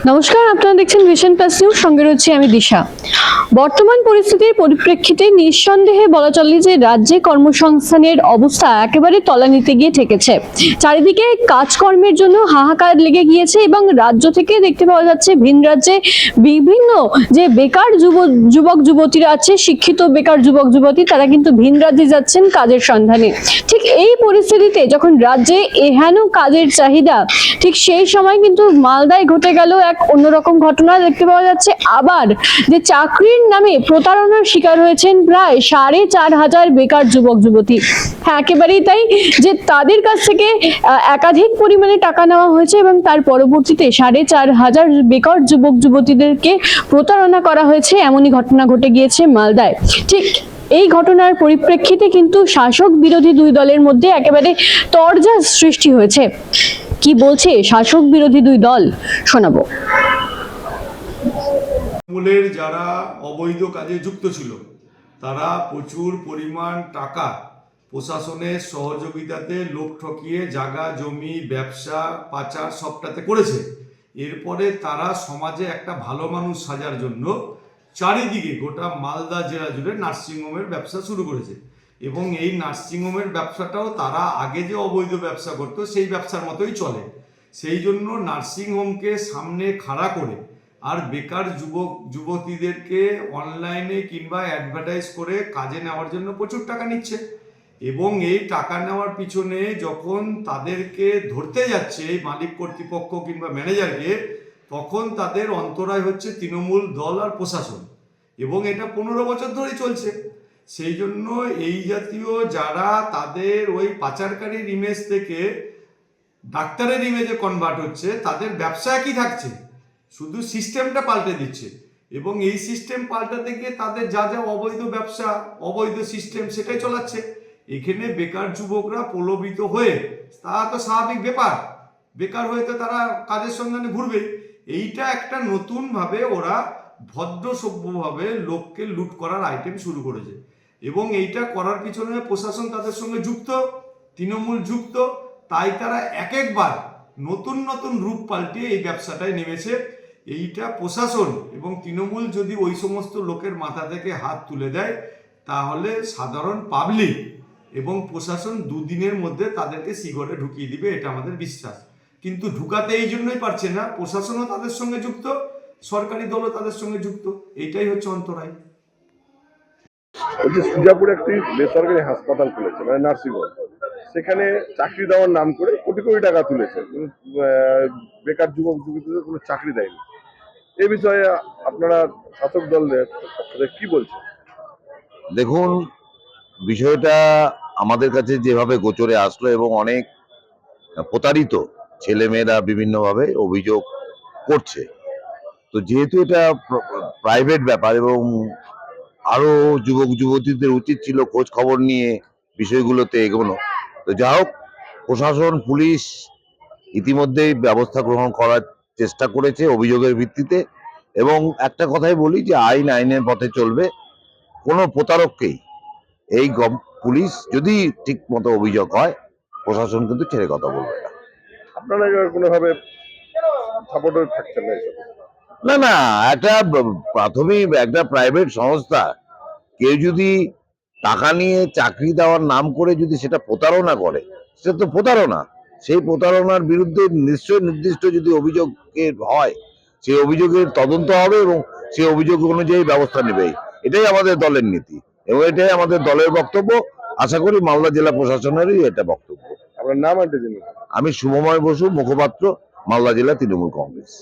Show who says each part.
Speaker 1: নমস্কার, আপনারা দেখছেন ভিশন প্লাস নিউজ, সঙ্গে রয়েছে আমি দিশা। বর্তমান পরিস্থিতির পরিপ্রেক্ষিতে নিঃসন্দেহে বলা চলে যে রাজ্যে কর্মসংস্থানের অবস্থা একেবারে তলানিতে গিয়ে ঠেকেছে। চারিদিকে কাজকর্মের জন্য হাহাকার লেগে গিয়েছে এবং রাজ্য থেকে দেখতে পাওয়া যাচ্ছে ভিন রাজ্যে বিভিন্ন যে বেকার যুবক যুবতীরা আছে, শিক্ষিত বেকার যুবক যুবতী, তারা কিন্তু ভিন রাজ্যে যাচ্ছেন কাজের সন্ধানে। ঠিক এই পরিস্থিতিতে যখন রাজ্যে এহেন কাজের চাহিদা, ঠিক সেই সময় কিন্তু মালদায় ঘটে গেল এক অন্যরকম ঘটনা দেখতে পাওয়া যাচ্ছে। আবার যে চাকরির নামে প্রতারণার শিকার হয়েছেন প্রায় 4,500 বেকার যুবক যুবতী। হ্যাঁ, একেবারেই তাই, যে তাদের কাছ থেকে একাধিক পরিমাণে টাকা নেওয়া হয়েছে এবং তার পরবর্তীতে 4,500 বেকার যুবক যুবতীদেরকে প্রতারণা করা হয়েছে, এমনই ঘটনা ঘটে গিয়েছে মালদায়। ঠিক এই ঘটনার পরিপ্রেক্ষিতে কিন্তু শাসক বিরোধী দুই দলের মধ্যে একেবারে তরজা সৃষ্টি হয়েছে। কি বলছে শাসক বিরোধী দুই দল, শোনাবো।
Speaker 2: তৃণমূলের যারা অবৈধ কাজে যুক্ত ছিল তারা প্রচুর পরিমাণ টাকা প্রশাসনের সহযোগিতাতে লোক ঠকিয়ে জায়গা জমি ব্যবসা পাচার সবটাতে করেছে। এরপরে তারা সমাজে একটা ভালো মানুষ সাজার জন্য চারিদিকে গোটা মালদা জেলা জুড়ে নার্সিংহোমের ব্যবসা শুরু করেছে এবং এই নার্সিংহোমের ব্যবসাটাও তারা আগে যে অবৈধ ব্যবসা করতো সেই ব্যবসার মতোই চলে। সেই জন্য নার্সিংহোমকে সামনে খাড়া করে আর বেকার যুবক যুবতীদেরকে অনলাইনে কিংবা অ্যাডভার্টাইজ করে কাজে নেওয়ার জন্য প্রচুর টাকা নিচ্ছে এবং এই টাকা নেওয়ার পিছনে যখন তাদেরকে ধরতে যাচ্ছে এই মালিক কর্তৃপক্ষ কিংবা ম্যানেজারকে, তখন তাদের অন্তরায় হচ্ছে তৃণমূল দল আর প্রশাসন এবং এটা 15 বছর ধরেই চলছে। সেই জন্য এই জাতীয় যারা তাদের ওই পাচারকারীর ইমেজ থেকে ডাক্তারের ইমেজে কনভার্ট হচ্ছে, তাদের ব্যবসা একই থাকছে, শুধু সিস্টেমটা পাল্টে দিচ্ছে এবং এই সিস্টেম পাল্টাতে গিয়ে তাদের যা যা অবৈধ ব্যবসা অবৈধ সিস্টেম সেটাই চলাচ্ছে। এখানে বেকার যুবকরা প্রলোভিত হয়ে, তা তো স্বাভাবিক ব্যাপার, বেকার হয়ে তো তারা কাজের সন্ধানে ঘুরবে। এইটা একটা নতুনভাবে ওরা ভদ্র সভ্যভাবে লোককে লুট করার আইটেম শুরু করেছে এবং এইটা করার পিছনে প্রশাসন তাদের সঙ্গে যুক্ত, তৃণমূল যুক্ত, তাই তারা এক একবার নতুন নতুন রূপ পাল্টিয়ে এই ব্যবসাটায় নেমেছে। এইটা প্রশাসন এবং তৃণমূল যদি ওই সমস্ত লোকের মাথা থেকে হাত তুলে দেয়, তাহলে সাধারণ পাবলিক এবং প্রশাসন দুদিনের মধ্যে তাদেরকে শিগরে ঢুকিয়ে দিবে, এটা আমাদের বিশ্বাস। কিন্তু ঢুকাতে এই জন্যই পারছে না, প্রশাসনও তাদের সঙ্গে যুক্ত, সরকারি দলও তাদের সঙ্গে যুক্ত, এইটাই হচ্ছে অন্তরায়।
Speaker 3: সুজাপুরে একটি বেসরকারি হাসপাতাল খুলেছে, মানে নার্সিংহোম, সেখানে চাকরি দেওয়ার নাম করে কোটি কোটি টাকা তুলেছে, বেকার যুবক যুবতীদের কোনো চাকরি দেয়নি। এ বিষয়ে আপনারা শাসক দলের কি বলছেন?
Speaker 4: দেখুন, বিষয়টা আমাদের কাছে যেভাবে গোচরে আসলো এবং অনেক প্রতারিত ছেলেমেয়েরা বিভিন্নভাবে অভিযোগ করছে, তো যেহেতু এটা প্রাইভেট ব্যাপার এবং আরো যুবক যুবতীদের উচিত ছিল খোঁজ খবর নিয়ে বিষয়গুলোতে এগোনো, তো যা হোক, প্রশাসন পুলিশ ইতিমধ্যেই ব্যবস্থা গ্রহণ করার চেষ্টা করেছে অভিযোগের ভিত্তিতে। এবং একটা কথাই বলি যে আইন আইনের পথে চলবে, কোনো প্রতারককেই এই পুলিশ যদি ঠিক মতো অভিযোগ হয়, প্রশাসন কিন্তু ছেড়ে কথা বলবে না।
Speaker 3: আপনারা কোনোভাবে সাপোর্টে থাকছেন না এসব?
Speaker 4: না না, একটা প্রাথমিক একটা প্রাইভেট সংস্থা কেউ যদি টাকা নিয়ে চাকরি দেওয়ার নাম করে যদি সেটা প্রতারণা করে, সেটা তো প্রতারণা। সেই প্রতারণার বিরুদ্ধে নিশ্চয়ই নির্দিষ্ট যদি অভিযোগের হয়, সেই অভিযোগের তদন্ত হবে এবং সেই অভিযোগ অনুযায়ী ব্যবস্থা নেবে। এটাই আমাদের দলের নীতি এবং এটাই আমাদের দলের বক্তব্য। আশা করি মালদা জেলা প্রশাসনেরই এটা বক্তব্য।
Speaker 3: আপনার নাম আর?
Speaker 4: আমি শুভময় বসু, মুখপাত্র, মালদা জেলা তৃণমূল কংগ্রেস।